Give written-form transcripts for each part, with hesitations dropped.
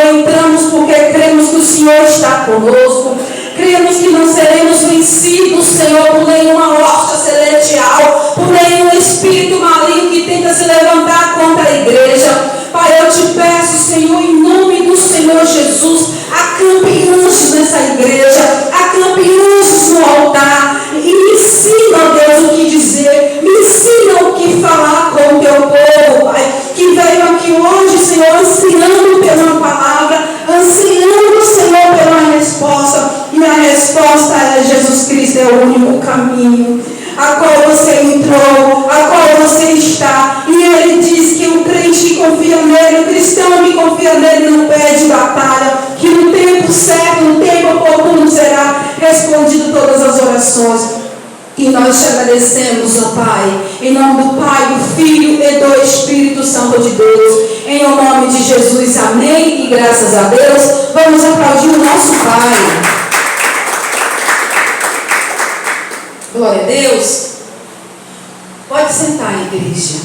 entramos porque cremos que o Senhor está conosco. Cremos que não seremos vencidos, Senhor, por nenhuma hosta celestial, por nenhum espírito maligno que tenta se levantar contra a igreja. Pai, eu te peço, Senhor, em nome do Senhor Jesus, acampe anjos nessa igreja, acampe anjos no altar, e me ensina, ó Deus, o que dizer, me ensina o que falar com o teu povo, Pai, que veio aqui hoje, Senhor, ansiando pela palavra, ansiando, Senhor, pela resposta, e a resposta é: Jesus Cristo é o único caminho, a qual você entrou, a qual você está, e ele diz que o crente que confia nele, o cristão que confia nele não perde batalha, que no tempo certo, no tempo oportuno será respondido todas as orações. E nós te agradecemos, ó Pai, em nome do Pai, do Filho e do Espírito Santo de Deus, em o nome de Jesus, amém, e graças a Deus. Vamos aplaudir o nosso Pai. Glória a Deus. Pode sentar, igreja.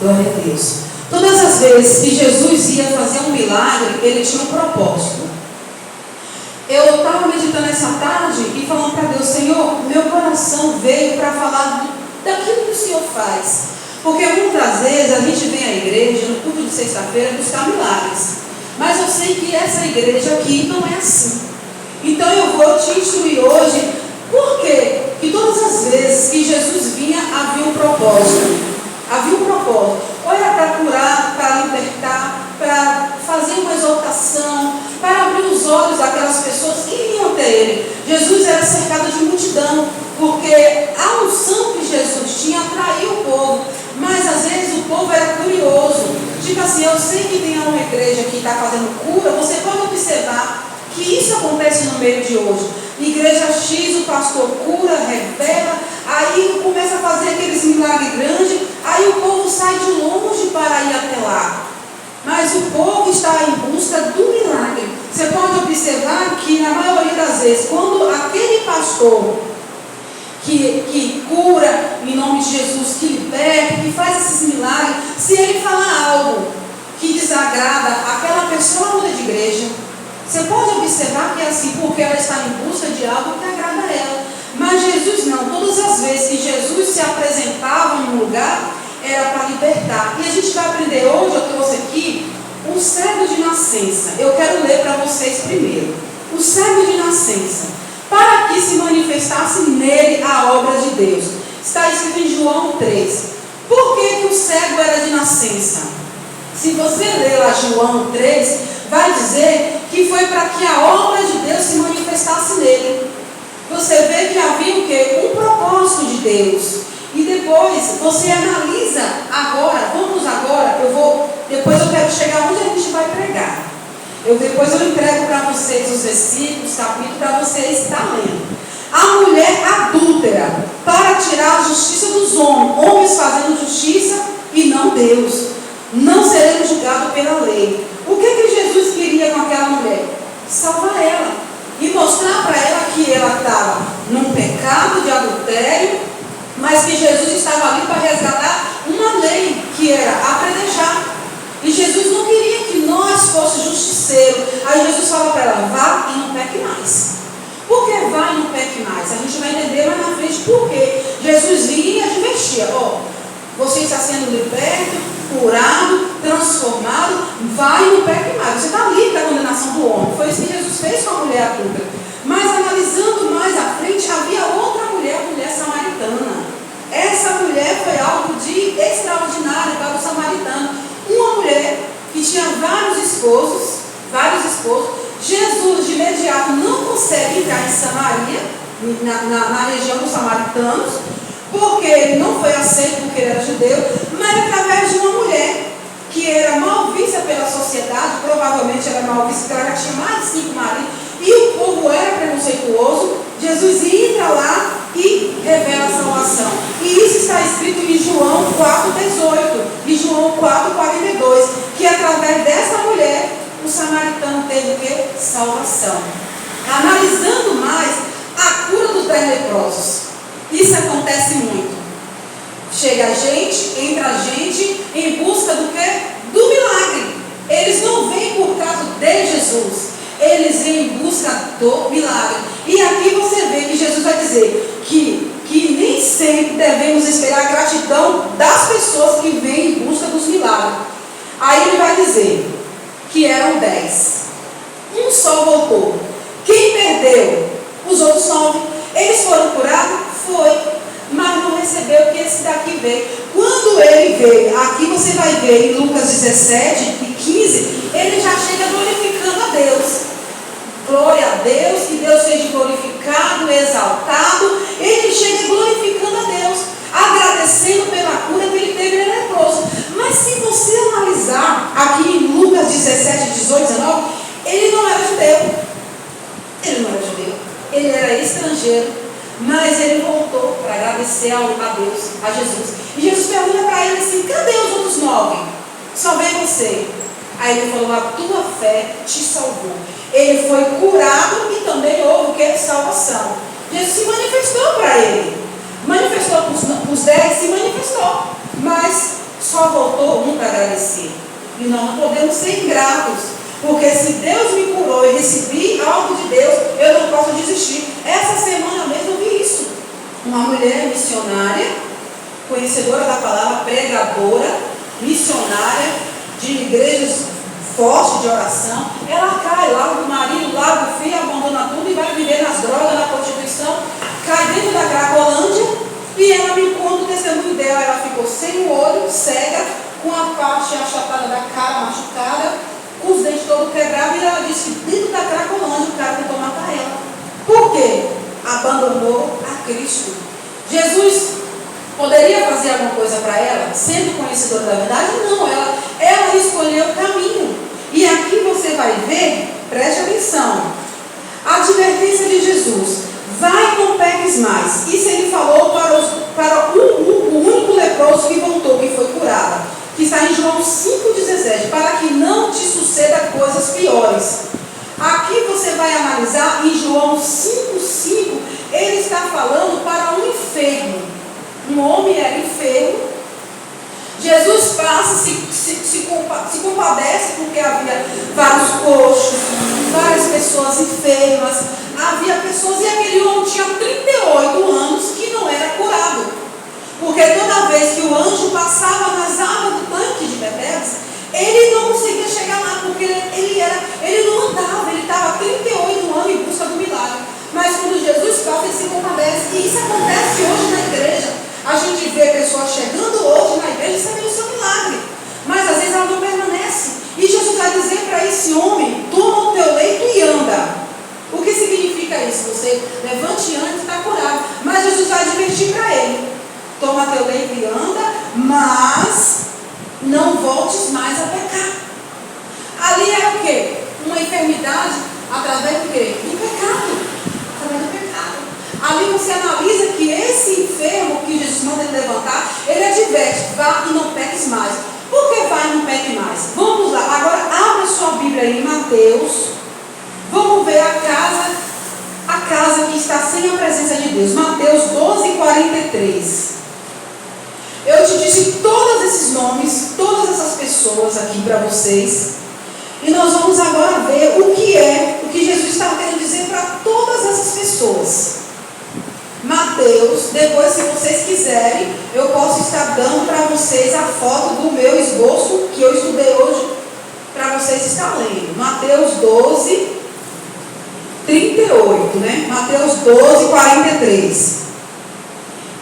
Glória a Deus. Todas as vezes que Jesus ia fazer um milagre, ele tinha um propósito. Eu estava meditando essa tarde e falando para Deus: Senhor, meu coração veio para falar daquilo que o Senhor faz. Porque muitas vezes a gente vem à igreja, no culto de sexta-feira, buscar milagres. Mas eu sei que essa igreja aqui não é assim. Então eu vou te instruir hoje. Por quê? Que todas as vezes que Jesus vinha, havia um propósito. Havia um propósito. Ou era para curar, para libertar, para fazer uma exortação, para abrir os olhos daquelas pessoas que vinham até ele. Jesus era cercado de multidão, porque a unção que Jesus tinha atraiu o povo. Mas às vezes o povo era curioso. Tipo assim, eu sei que tem uma igreja que está fazendo cura. Você pode observar que isso acontece no meio de hoje. Igreja X, o pastor cura, revela, aí começa a fazer aqueles milagres grandes, aí o povo sai de longe para ir até lá. Mas o povo está em busca do milagre. Você pode observar que na maioria das vezes, quando aquele pastor que cura em nome de Jesus, que liberta, que faz esses milagres, se ele falar algo que desagrada, aquela pessoa muda de igreja. Você pode observar que é assim, porque ela está em busca de algo que agrada a ela. Mas Jesus não. Todas as vezes que Jesus se apresentava em um lugar, era para libertar. E a gente vai aprender hoje, eu trouxe aqui, um cego de nascença. Eu quero ler para vocês primeiro. O cego de nascença. Para que se manifestasse nele a obra de Deus. Está escrito em João 3. Por que o cego era de nascença? Se você ler lá João 3, vai dizer que foi para que a obra de Deus se manifestasse nele. Você vê que havia o quê? Um propósito de Deus. E depois você analisa agora, depois eu quero chegar onde a gente vai pregar. Depois eu entrego para vocês os versículos, capítulos, para vocês estarem lendo. A mulher adúltera, para tirar a justiça dos homens fazendo justiça e não Deus. Não seremos julgados pela lei. O que Jesus queria com aquela mulher? Salvar ela. E mostrar para ela que ela estava num pecado de adultério, mas que Jesus estava ali para resgatar uma lei que era apedrejar. E Jesus não queria que nós fôssemos justiceiros. Aí Jesus fala para ela: vá e não peque mais. Por que vá e não peque mais? A gente vai entender mais na frente por quê. Jesus vinha e advertia: você está sendo liberto, curado, transformado, vai e não peque mais. Você está livre da condenação do homem. Foi isso que Jesus fez com a mulher adulta. Mas analisando mais à frente, havia outra mulher, a mulher samaritana. Essa mulher foi algo de extraordinário para o samaritano. Uma mulher que tinha vários esposos. Jesus de imediato não consegue entrar em Samaria, na região dos samaritanos, porque ele não foi aceito porque ele era judeu, mas através de uma mulher que era mal vista pela sociedade. Provavelmente era mal vista porque ela já tinha mais de 5 maridos, e o povo era preconceituoso. Jesus entra lá e revela a salvação. E isso está escrito em João 4,18 e João 4,42, que através dessa mulher o samaritano teve o quê? Salvação. Analisando mais, a cura dos 10 leprosos. Isso acontece muito. Chega a gente, entra a gente em busca do quê? Do milagre. Eles não vêm por causa de Jesus. Jesus, eles vêm em busca do milagre. E aqui você vê que Jesus vai dizer que nem sempre devemos esperar a gratidão das pessoas que vêm em busca dos milagres. Aí ele vai dizer que eram 10. Um só voltou. Quem perdeu? Os outros 9. Eles foram curados? Foi. Mas não recebeu o que esse daqui veio. Quando ele veio, aqui você vai ver em Lucas 17 e 15, ele já chega glorificando a Deus. Glória a Deus, que Deus seja glorificado, exaltado. Ele chega glorificando a Deus, agradecendo pela cura que ele teve no leproso. Mas se você analisar aqui em Lucas 17, 18, 19, ele não era judeu. Ele era estrangeiro. Mas ele voltou para agradecer a Deus, a Jesus. E Jesus pergunta para ele assim: cadê os outros 9? Só veio você. Aí ele falou: a tua fé te salvou. Ele foi curado e também houve o que? Salvação. Jesus se manifestou para ele. Manifestou para os 10, se manifestou. Mas só voltou um para agradecer. E nós não podemos ser ingratos. Porque se Deus me curou e recebi algo de Deus, eu não posso desistir. Essa semana mesmo eu vi isso. Uma mulher missionária, conhecedora da palavra, pregadora, missionária, de igrejas fortes de oração. Ela cai, larga o marido, larga o filho, abandona tudo e vai viver nas drogas, na prostituição. Cai dentro da Cracolândia. E ela me conta o testemunho dela. Ela ficou sem o olho, cega, com a parte achatada da cara machucada, com os dentes todos quebrados, e ela disse que dentro da Cracolândia o cara tentou matar ela. Por quê? Abandonou a Cristo. Jesus poderia fazer alguma coisa para ela, sendo conhecedora da verdade? Não, ela escolheu o caminho. E aqui você vai ver, preste atenção, a advertência de Jesus: vai, não peques mais. Isso ele falou para o único leproso que voltou, que foi curado, que está em João 5,17, para que não te suceda coisas piores. Aqui você vai analisar em João 5,5, ele está falando para um enfermo. Um homem era enfermo. Jesus passa, se compadece, porque havia vários coxos, várias pessoas enfermas, havia pessoas, e aquele homem tinha 38 anos que não era curado. Porque toda vez que o anjo passava nas águas do tanque de Betesda, ele não conseguia chegar lá, porque ele não andava, ele estava 38 anos em busca do milagre. Mas quando Jesus passa, ele se compadece. E isso acontece hoje na igreja. A gente vê pessoas chegando hoje na igreja e sabendo o seu milagre. Mas às vezes ela não permanece. E Jesus vai dizer para esse homem: toma o teu leito e anda. O que significa isso? Você levante e anda e está curado. Mas Jesus vai advertir para ele: toma teu leito e anda, mas não voltes mais a pecar. Ali é o quê? Uma enfermidade através do quê? Do pecado. Através do pecado. Ali você analisa que esse enfermo que Jesus manda ele levantar, ele adverte: vá e não peques mais. Por que vai e não peque mais? Vamos lá, agora abra sua Bíblia aí em Mateus. Vamos ver a casa que está sem a presença de Deus. Mateus 12:43. Eu te disse todos esses nomes, todas essas pessoas aqui para vocês. E nós vamos agora ver o que Jesus está querendo dizer para todas essas pessoas. Mateus, depois, se vocês quiserem, eu posso estar dando para vocês a foto do meu esboço que eu estudei hoje, para vocês estarem lendo. Mateus 12:38, né? Mateus 12:43.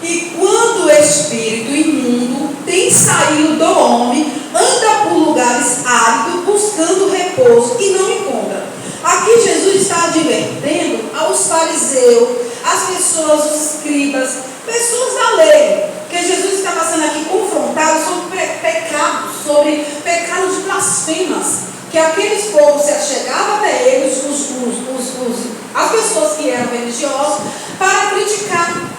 E quando o espírito imundo tem saído do homem, anda por lugares áridos, buscando repouso, e não encontra. Aqui Jesus está advertendo aos fariseus, às pessoas, os escribas, pessoas da lei, que Jesus estava sendo aqui confrontado sobre pecados de blasfemas, que aqueles povos se achegavam até eles, as pessoas que eram religiosos, para criticar,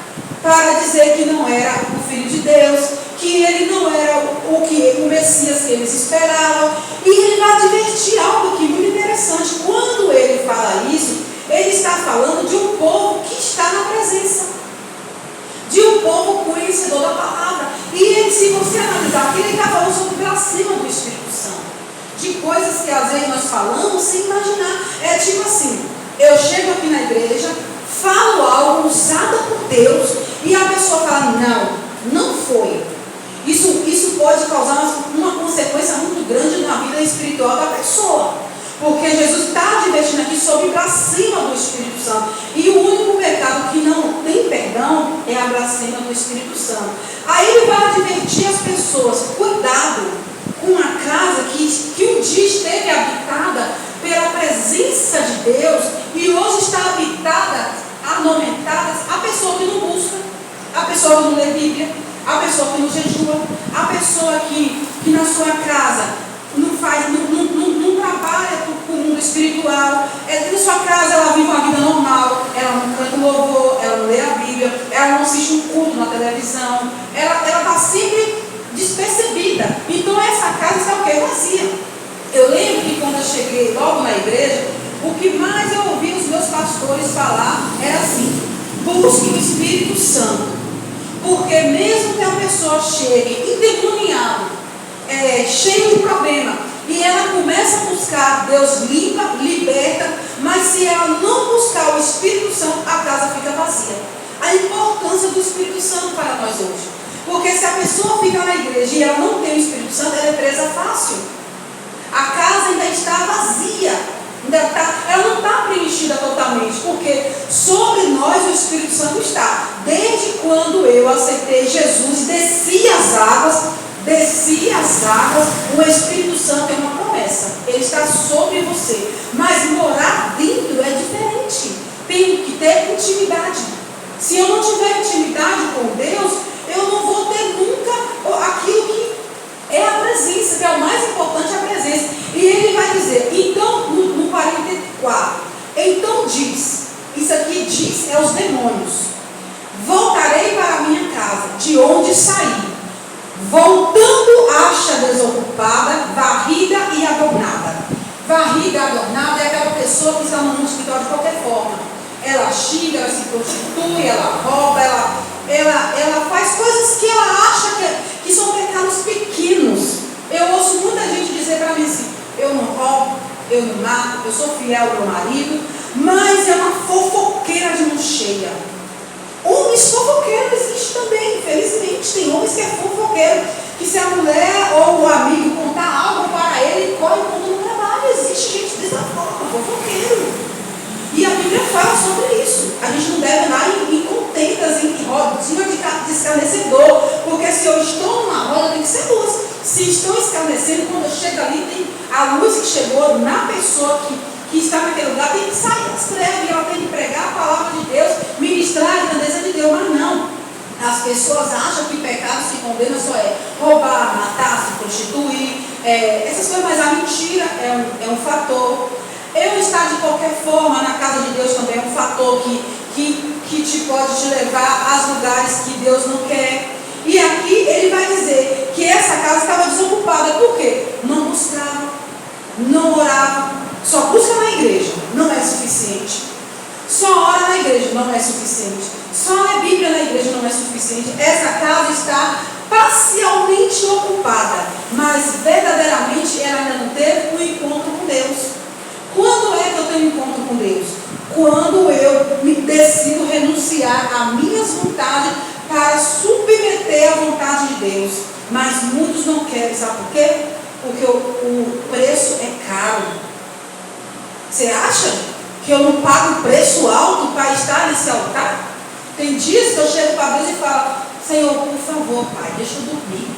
para dizer que não era o Filho de Deus, que ele não era o Messias que eles esperavam. E ele vai advertir algo aqui muito interessante. Quando ele fala isso, ele está falando de um povo que está na presença, de um povo conhecedor da palavra. E ele, se você analisar aqui, ele está falando sobre o blasfema do Espírito Santo, de coisas que às vezes nós falamos você imaginar. É tipo assim, eu chego aqui na igreja, falo algo usado por Deus, e a pessoa fala, não foi. Isso pode causar uma consequência muito grande na vida espiritual da pessoa. Porque Jesus está advertindo aqui sobre blasfema do Espírito Santo. E o único pecado que não tem perdão é a blasfema do Espírito Santo. Aí ele vai advertir as pessoas, cuidado com a casa que um dia esteve habitada pela presença de Deus e hoje está habitada, anormentada, a pessoa que não busca, a pessoa que não lê Bíblia, a pessoa que não jejua, a pessoa que na sua casa não trabalha para o mundo espiritual, na sua casa ela vive uma vida normal, ela não canta louvor, ela não lê a Bíblia, ela não assiste um culto na televisão, ela está sempre despercebida. Então essa casa está o quê? Vazia. Eu lembro que quando eu cheguei logo na igreja, o que mais eu ouvi os meus pastores falar era assim: busque o Espírito Santo, porque mesmo que a pessoa chegue endemoniada, cheio de problema, e ela começa a buscar, Deus limpa, liberta, mas se ela não buscar o Espírito Santo, a casa fica vazia. A importância do Espírito Santo para nós hoje, porque se a pessoa fica na igreja e ela não tem o Espírito Santo, ela é presa fácil. A casa ainda está vazia, ela não está preenchida totalmente, porque sobre nós o Espírito Santo está. Desde quando eu aceitei Jesus e desci as águas, o Espírito Santo é uma promessa, ele está sobre você, mas morar dentro é diferente. Tenho que ter intimidade. Se eu não tiver intimidade com Deus, eu não vou ter nunca aquilo que é a presença, que é o mais importante, a presença. E ele vai dizer, então, no 44, então diz, isso aqui diz é os demônios: voltarei para a minha casa, de onde saí. Voltando, acha desocupada, varrida e adornada. Varrida e adornada é aquela pessoa que está no mundo espiritual de qualquer forma. Ela xinga, ela se prostitui, ela rouba, ela faz coisas que ela acha que são pecados pequenos. Eu ouço muita gente dizer para mim assim: eu não roubo, eu não mato, eu sou fiel ao meu marido, mas é uma fofoqueira de mão cheia. Homens fofoqueiros existem também, infelizmente. Tem homens que é fofoqueiro, que se a mulher ou o amigo contar algo para ele, corre quando no trabalho. Existe gente dessa forma, fofoqueiro. E a Bíblia fala sobre isso. A gente não deve andar em contendas, em rodinha de escarnecedor, porque se eu estou numa roda, tem que ser luz. Se estão escarnecendo, quando eu chego ali, tem a luz que chegou na pessoa que está naquele lugar, tem que sair das trevas, e ela tem que pregar a palavra de Deus, ministrar a grandeza de Deus. Mas não, as pessoas acham que pecado se condena só é roubar, matar, se prostituir, essas coisas, mas a mentira é um fator. Eu estar de qualquer forma na casa de Deus também é um fator que pode te levar a lugares que Deus não quer. E aqui ele vai dizer que essa casa estava desocupada. Por quê? Não buscava, não orava. Só busca na igreja, não é suficiente. Só ora na igreja, não é suficiente. Só ler Bíblia na igreja não é suficiente. Essa casa está parcialmente ocupada, mas verdadeiramente ela ainda não teve um encontro com Deus. Quando é que eu tenho um encontro com Deus? Quando eu me decido renunciar às minhas vontades para submeter à vontade de Deus. Mas muitos não querem, sabe por quê? Porque o preço é caro. Você acha que eu não pago um preço alto para estar nesse altar? Tem dias que eu chego para Deus e falo: Senhor, por favor, Pai, deixa eu dormir.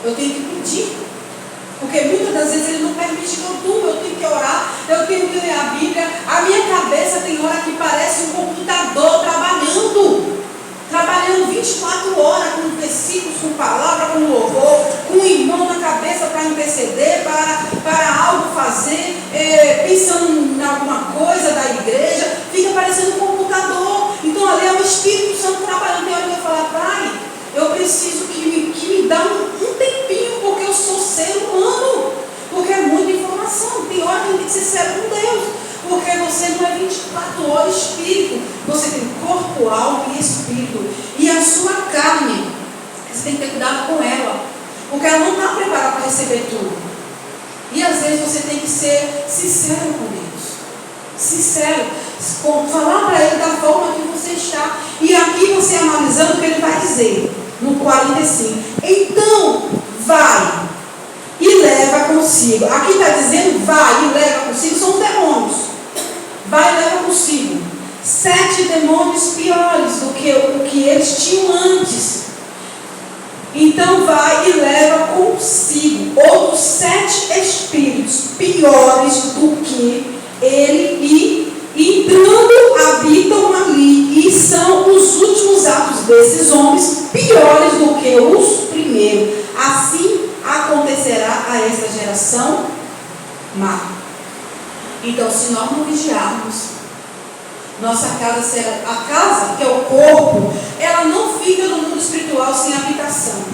Eu tenho que pedir. Porque muitas das vezes Ele não permite que eu durma. Eu tenho que orar, eu tenho que ler a Bíblia. A minha cabeça tem hora que parece um computador trabalhando 24 horas com versículos, com palavra, com louvor, com um irmão na cabeça para interceder, para algo fazer, pensando em alguma coisa da igreja. Fica parecendo um computador. Então ali é o Espírito Santo trabalhando. Tem hora que eu falo: Pai, eu preciso que me dá um tempinho, porque eu sou ser humano, porque é muita informação. Tem hora que tem que ser sério com Deus, porque você não é 24 horas espírito, você tem corpo, alma e espírito. E a sua carne, você tem que ter cuidado com ela, porque ela não está preparada para receber tudo. E às vezes você tem que ser sincero com Deus. Sincero. Falar para Ele da forma que você está. E aqui você analisando o que Ele vai dizer. No 45. Então, vai e leva consigo. Aqui está dizendo vai e leva consigo. São os demônios. Vai e leva consigo 7 demônios piores do que o que eles tinham antes. Então vai e leva consigo outros 7 espíritos piores do que ele, e entrando habitam ali, e são os últimos atos desses homens piores do que os primeiros. Assim acontecerá a esta geração má. Então, se nós não vigiarmos, nossa casa será, a casa, que é o corpo, ela não fica no mundo espiritual sem habitação.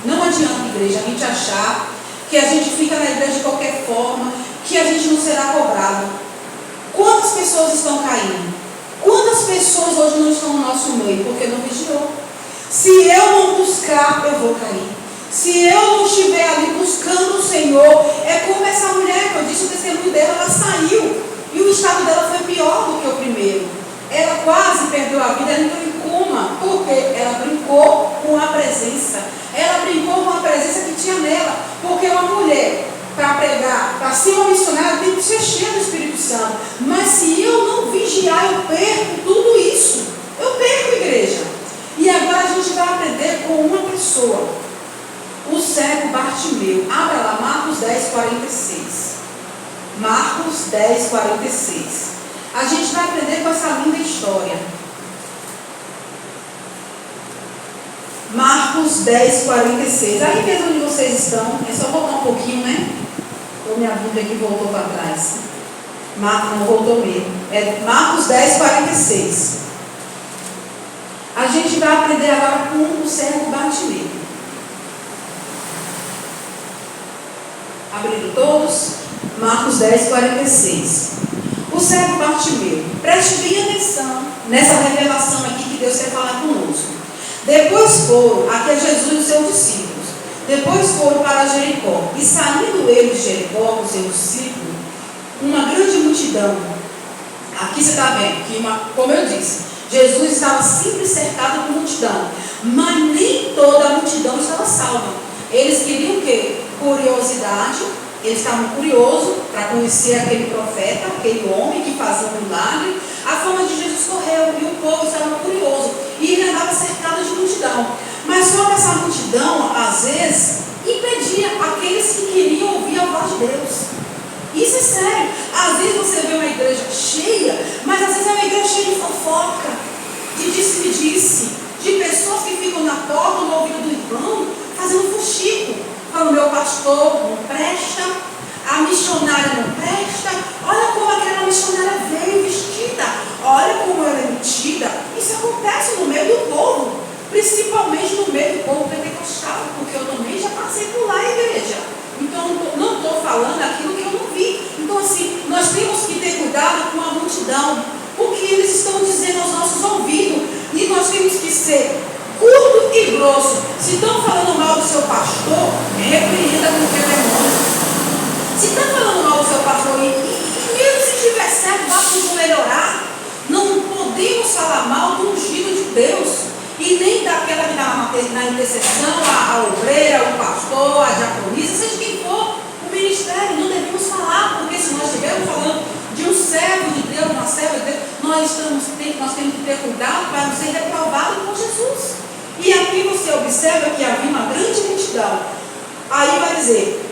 Não adianta, igreja, a gente achar que a gente fica na igreja de qualquer forma, que a gente não será cobrado. Quantas pessoas estão caindo? Quantas pessoas hoje não estão no nosso meio porque não vigiou? Se eu não buscar, eu vou cair. Se eu não estiver ali buscando o Senhor, é como essa mulher que eu disse o testemunho dela, ela saiu e o estado dela foi pior do que o primeiro. Ela quase perdeu a vida, ela entrou em coma, porque ela brincou com a presença. Ela brincou com a presença que tinha nela, porque uma mulher, para pregar, para ser uma missionária, tem que ser cheia do Espírito Santo. Mas se eu não vigiar, eu perco tudo isso. Eu perco, igreja. E agora a gente vai aprender com uma pessoa. O cego Bartimeu. Abra lá, Marcos 10, 46. Marcos 10, 46. A gente vai aprender com essa linda história. Marcos 10, 46. Aí mesmo onde vocês estão, é só voltar um pouquinho, né? Ou minha Bíblia aqui voltou para trás. Marcos não voltou mesmo. É Marcos 10, 46. A gente vai aprender agora com o cego Bartimeu. Abrindo todos, Marcos 10, 46. O cego Bartimeu. Preste bem atenção nessa revelação aqui que Deus quer falar conosco. Depois foram, aqui é Jesus e os seus discípulos. Depois foram para Jericó. E saindo eles de Jericó com seus discípulos, uma grande multidão. Aqui você está vendo que, como eu disse, Jesus estava sempre cercado por multidão. Mas nem toda a multidão estava salva. Eles queriam o quê? Curiosidade. Eles estavam curiosos para conhecer aquele profeta, aquele homem que fazia um milagre. A fama de Jesus correu e o povo estava curioso. E ele andava cercado de multidão. Mas só que essa multidão, às vezes, impedia aqueles que queriam ouvir a voz de Deus. Isso é sério. Às vezes você vê uma igreja cheia, mas às vezes é uma igreja cheia de fofoca, de disse-me-disse, de pessoas que ficam na porta, no ouvido do irmão, fazendo fuxico. Falando, meu pastor não presta, a missionária não presta, olha como aquela missionária veio vestida, olha como ela é metida. Isso acontece no meio do povo, principalmente no meio do povo pentecostal, porque eu também já passei por lá, igreja. Então, não estou falando aquilo que eu não vi. Então, assim, nós temos que ter cuidado com a multidão, porque eles estão dizendo aos nossos ouvidos, e nós temos que ser curto e grosso. Se estão falando mal do seu pastor, repreenda com o teu demônio. Se estão falando mal do seu pastor, e mesmo se tiver certo, vá para melhorar. Não podemos falar mal do ungido de Deus. E nem daquela que está na intercessão, a obreira, o pastor, a diaconisa, seja quem for, o ministério. Não devemos falar, porque se nós estivermos falando de um servo de Deus, uma serva de Deus, nós temos que ter cuidado para não ser reprovado por Jesus. E aqui você observa que havia uma grande multidão. Aí vai dizer,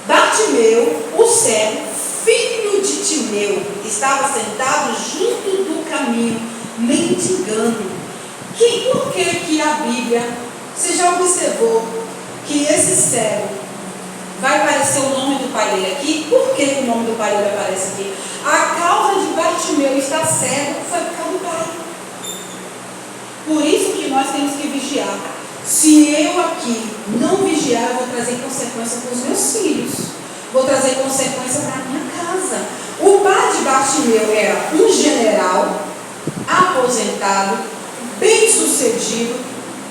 Bartimeu, o cego, filho de Timeu, estava sentado junto do caminho, mendigando. Por que a Bíblia, você já observou que esse cego vai aparecer o nome do pai dele aqui? Por que o nome do pai dele aparece aqui? A causa de Bartimeu estar cego foi por causa do pai. Por isso que nós temos que vigiar. Se eu aqui não vigiar, eu vou trazer consequência para os meus filhos. Vou trazer consequência para a minha casa. O pai de Bartimeu era um general, aposentado, bem sucedido,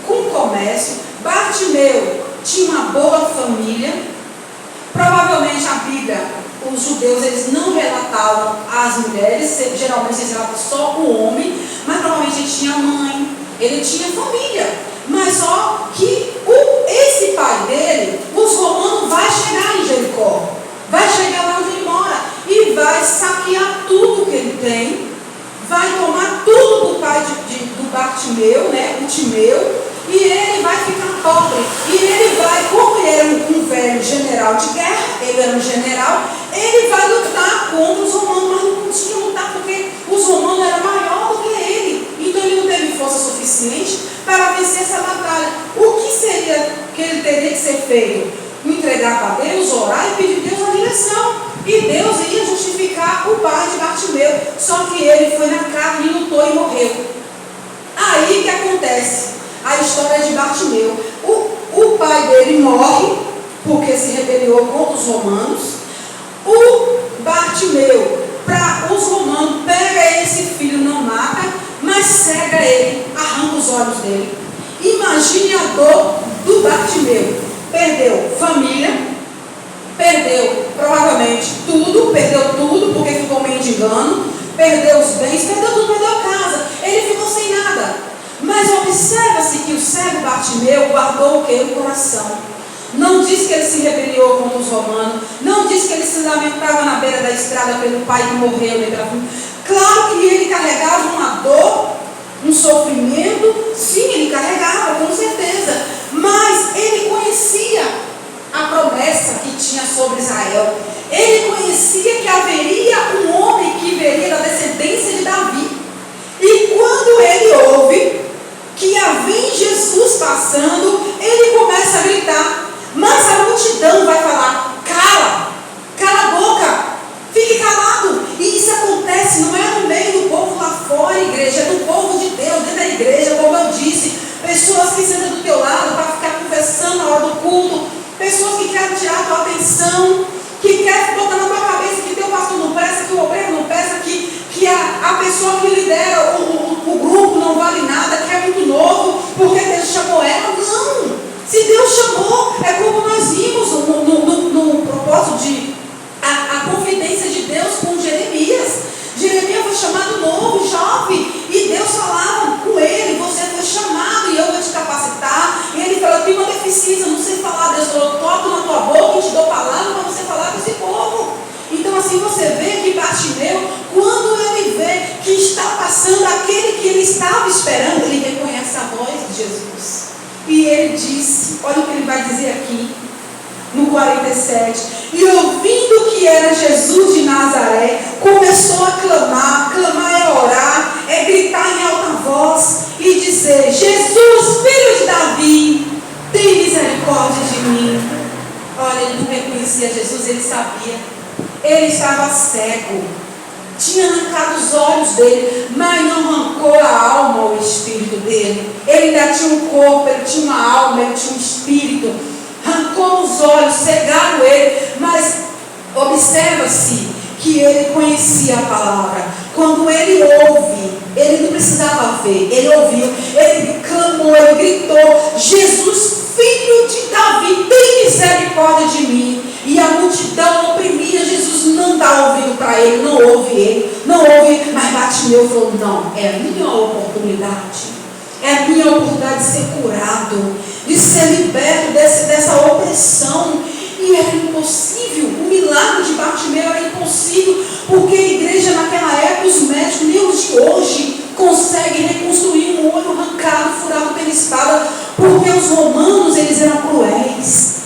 com comércio. Bartimeu tinha uma boa família, Provavelmente a Bíblia, os judeus, eles não relatavam as mulheres, geralmente eles relatavam só o homem, mas provavelmente ele tinha mãe, ele tinha família. Mas só que esse pai dele, os romanos, vai chegar em Jericó, vai chegar lá onde ele mora e vai saquear tudo que ele tem, vai tomar tudo do pai do Bartimeu, né, o Timeu, e ele vai ficar pobre. E ele vai, como ele era um velho general de guerra, ele era um general, ele vai lutar contra os romanos, mas não conseguia lutar porque os romanos eram maior do que ele. Então ele não teve força suficiente para vencer essa batalha. O que seria que ele teria que ser feito? Entregar para Deus, orar e pedir a Deus a direção. E Deus ia justificar o pai de Bartimeu. Só que ele foi na carne, lutou e morreu. Aí que acontece a história de Bartimeu. O pai dele morre porque se rebeliou contra os romanos. O Bartimeu, para os romanos, pega esse filho, não mata, mas cega ele, arranca os olhos dele. Imagine a dor do Bartimeu. Perdeu família, perdeu provavelmente tudo, perdeu tudo porque ficou mendigando, perdeu os bens, perdeu tudo, perdeu a casa, ele ficou sem nada. Mas observa-se que o cego Bartimeu guardou o que? O coração. Não diz que ele se rebeliou contra os romanos, não diz que ele se lamentava na beira da estrada pelo pai que morreu, claro que ele carregava uma dor, um sofrimento, sim, ele carregava, com certeza, mas ele conhecia a promessa que tinha sobre Israel. Ele conhecia que haveria um homem que viria da descendência de Davi. E quando ele ouve que havia Jesus passando, ele começa a gritar. Mas a multidão vai falar: cala a boca, fique calado. E isso acontece, não é no meio do povo lá fora, igreja, é do povo de Deus, dentro da igreja, como eu disse. Pessoas que sentam do teu lado para ficar conversando na hora do culto, pessoas que querem tirar a tua atenção, que querem botar na tua cabeça que teu pastor não presta, que o obreiro não presta, que a pessoa que lidera o grupo não vale nada, que é muito novo, porque Deus chamou ela. Não! Se Deus chamou, é como nós vimos no propósito de a confidência de Deus com Jeremias. Jeremias foi chamado novo, jovem, e Deus falava com ele: você foi chamado e eu vou te capacitar. E ele falou: eu tenho uma deficiência, não sei falar. Deus falou: toco na tua boca e te dou palavra para você falar com esse povo. Então assim você vê que Bartimeu, quando ele vê que está passando aquele que ele estava esperando, ele reconhece a voz de Jesus. E ele disse, olha o que ele vai dizer aqui no 47: e ouvindo que era Jesus de Nazaré, começou a clamar é orar, é gritar em alta voz e dizer: Jesus, filho de Davi, tem misericórdia de mim. Olha, ele não reconhecia Jesus, ele sabia, ele estava cego, tinha arrancado os olhos dele, mas não arrancou a alma ou o espírito dele. Ele ainda tinha um corpo, ele tinha uma alma, ele tinha um espírito. Arrancou os olhos, cegaram ele, mas observa-se que ele conhecia a palavra. Quando ele ouve, ele não precisava ver, ele ouviu, ele clamou, ele gritou: Jesus, filho de Davi, tem misericórdia de mim. E a multidão oprimia Jesus, não dá ouvido para ele, não ouve, mas Bartimeu falou: não, é a minha oportunidade, é a minha oportunidade de ser curado, de ser liberto dessa opressão. E era impossível, o milagre de Bartimeu era impossível, porque a igreja naquela época, os médicos, nem os de hoje, conseguem reconstruir um olho arrancado, furado pela espada, porque os romanos, eles eram cruéis.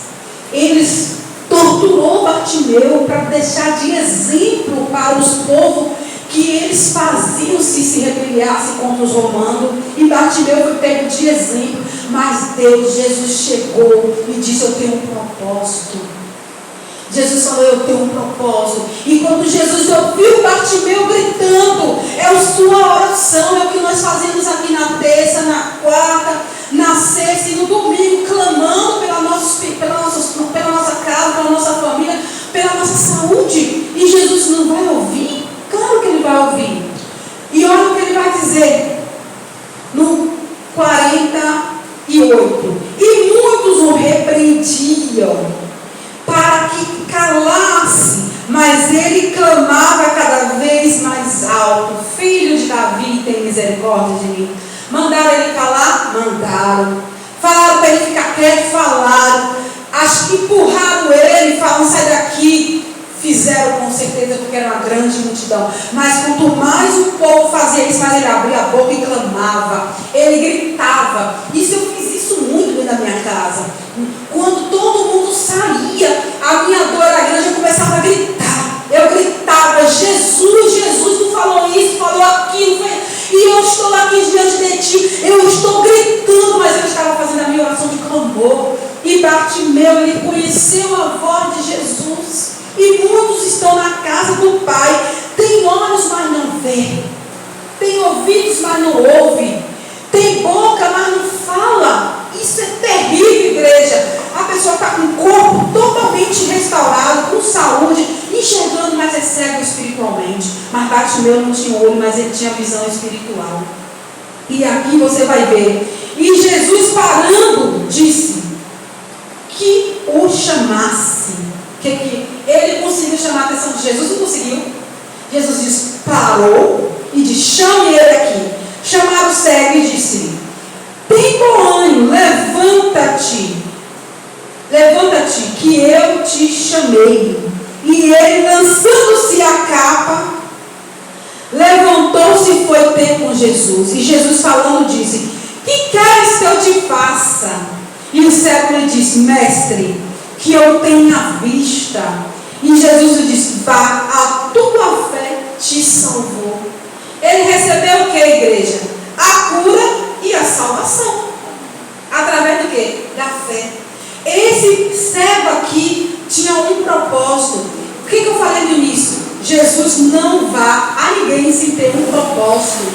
Eles torturou Bartimeu para deixar de exemplo para os povos que eles faziam se rebeliassem contra os romanos. E Bartimeu foi pego de exemplo. Mas Deus, Jesus chegou e disse: eu tenho um propósito. Jesus falou: eu tenho um propósito. E quando Jesus ouviu Bartimeu gritando, é a sua oração, é o que nós fazemos aqui na terça, na quarta, na sexta e no domingo, clamando pela nossa casa, pela nossa família, pela nossa saúde. E Jesus não vai ouvir? Claro que ele vai ouvir. E olha o que ele vai dizer no 48: e muitos o repreendiam para que falaram para ele ficar quieto, falaram, acho que empurraram ele, falaram, sai daqui. Fizeram com certeza porque era uma grande multidão, mas quanto mais o povo fazia isso, mais ele abria a boca e clamava, ele gritava. Eu fiz isso muito dentro da minha casa. Quando todo mundo saía, a minha dor era grande, eu começava a gritar. Eu gritava, Jesus, Jesus, tu falou isso, falou aquilo, e eu estou aqui diante de ti, eu estou gritando, mas eu estava fazendo a minha oração de clamor. E Bartimeu, ele conheceu a voz de Jesus. E muitos estão na casa do Pai, tem olhos, mas não vê, tem ouvidos, mas não ouve, tem boca, mas não fala. Isso é terrível, igreja. A pessoa está com o corpo totalmente restaurado, com saúde, enxergando, mas é cego espiritualmente. Mas Bartimeu não tinha olho, mas ele tinha visão espiritual. E aqui você vai ver. E Jesus, parando, disse que o chamasse. Que ele conseguiu chamar a atenção de Jesus? Não conseguiu. Jesus disse, parou e disse, chame ele aqui. Chamaram o cego e disse, tem bom ânimo, levanta-te, que eu te chamei. E ele, lançando-se a capa, levantou-se e foi ter com Jesus. E Jesus falando disse, que queres que eu te faça? E o cego lhe disse, mestre, que eu tenha vista. E Jesus lhe disse, vá, a tua fé te salvou. Ele recebeu o que, igreja? A cura e a salvação. Através do que? Da fé. Esse cego aqui tinha um propósito. O que eu falei no início? Jesus não vá a ninguém sem ter um propósito.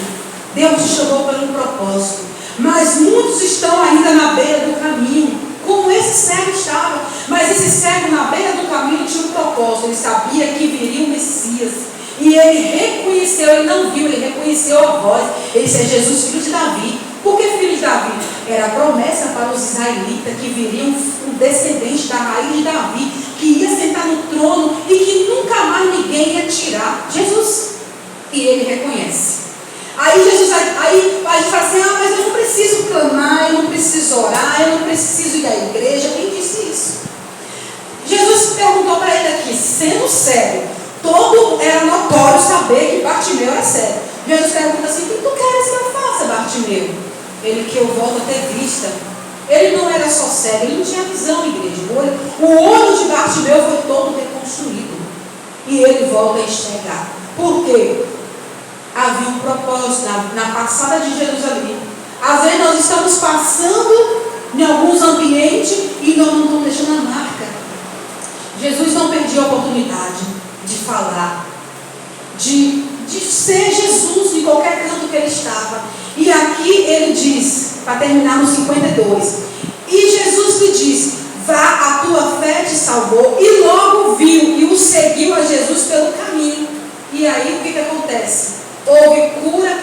Deus te chamou para um propósito. Mas muitos estão ainda na beira do caminho, como esse cego estava. Mas esse cego na beira do caminho tinha um propósito. Ele sabia que viria o Messias. E ele reconheceu, ele não viu, ele reconheceu a voz. Ele disse, é Jesus, filho de Davi. Por que filho de Davi? Era a promessa para os israelitas que viria um descendente da raiz de Davi, que ia sentar no trono e que nunca mais ninguém ia tirar. Jesus. E ele reconhece. Aí Jesus, aí a gente fala assim, mas eu não preciso clamar, eu não preciso orar, eu não preciso ir à igreja. Quem disse isso? Jesus perguntou para ele aqui, sendo cego, todo era notório saber que Bartimeu era cego. Jesus pergunta assim, o que tu queres que eu faça, Bartimeu? Ele, que eu volte a ter vista. Ele não era só cego, ele não tinha visão, igreja. O olho de Bartimeu foi todo reconstruído. E ele volta a enxergar. Por quê? Havia um propósito na passada de Jerusalém. Às vezes nós estamos passando em alguns ambientes e nós não estamos deixando a marca. Jesus não perdia a oportunidade de falar, de ser Jesus em qualquer canto que ele estava. E aqui ele diz, para terminar no 52, e Jesus lhe disse, vá, a tua fé te salvou. E logo viu e o seguiu a Jesus pelo caminho. E aí o que acontece? Houve cura,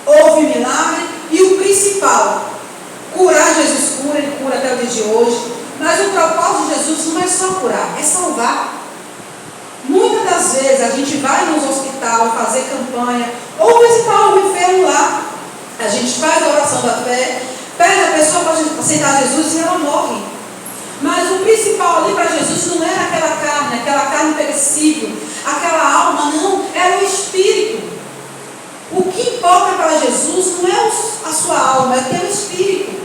houve milagre, e o principal, curar. Jesus cura, ele cura até o dia de hoje. Mas o propósito de Jesus não é só curar, é salvar. Muitas das vezes a gente vai nos hospitais fazer campanha, ou visitar o enfermo lá. A gente faz a oração da fé, pede a pessoa para aceitar Jesus e ela morre. Mas o principal ali para Jesus não era aquela carne perecível, aquela alma, não, era o espírito. O que importa para Jesus não é a sua alma, é o teu espírito.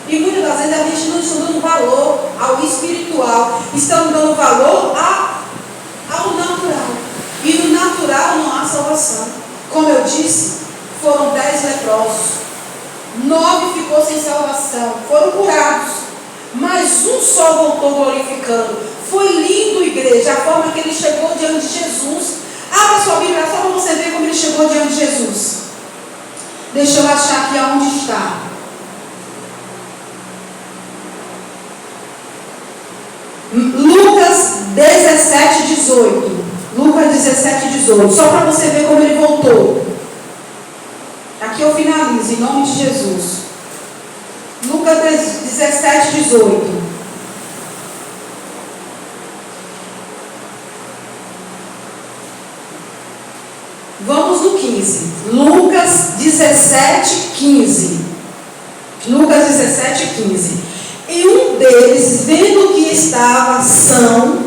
E muitas das vezes a gente não está dando valor ao espiritual, estamos dando valor ao natural. E no natural não há salvação. Como eu disse, foram 10 leprosos, 9 ficou sem salvação, foram curados, mas um só voltou glorificando. Foi lindo, igreja, a forma que ele chegou diante de Jesus. Abra sua Bíblia só para você ver como ele chegou diante de Jesus. Deixa eu achar aqui aonde está. Lucas 17, 18. Lucas 17, 18. Só para você ver como ele voltou. Aqui eu finalizo, em nome de Jesus. Lucas 17, 18. Vamos no 15. Lucas 17, 15. Lucas 17:15. E um deles, vendo que estava são,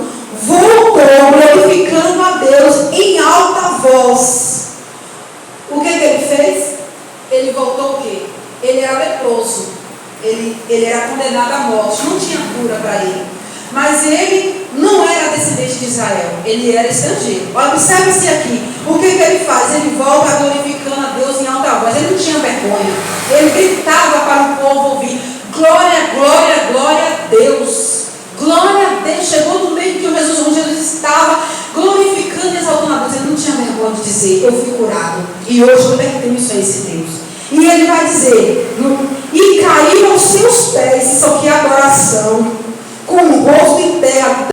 voltou glorificando a Deus em alta voz. O que ele fez? Ele voltou o quê? Ele era leproso. Ele era condenado à morte. Não tinha cura para ele. Mas ele não era descendente de Israel. Ele era estrangeiro. Observe-se aqui. O que ele faz? Ele volta glorificando a Deus em alta voz. Ele não tinha vergonha. Ele gritava para o povo ouvir: glória, glória, glória a Deus. Glória a Deus. Chegou no meio que onde Jesus estava, glorificando e exaltando a Deus. Ele não tinha vergonha de dizer: eu fui curado. E hoje eu pertenço a esse Deus. E ele vai dizer: e caiu aos seus pés. Isso aqui é adoração. Com o rosto em terra.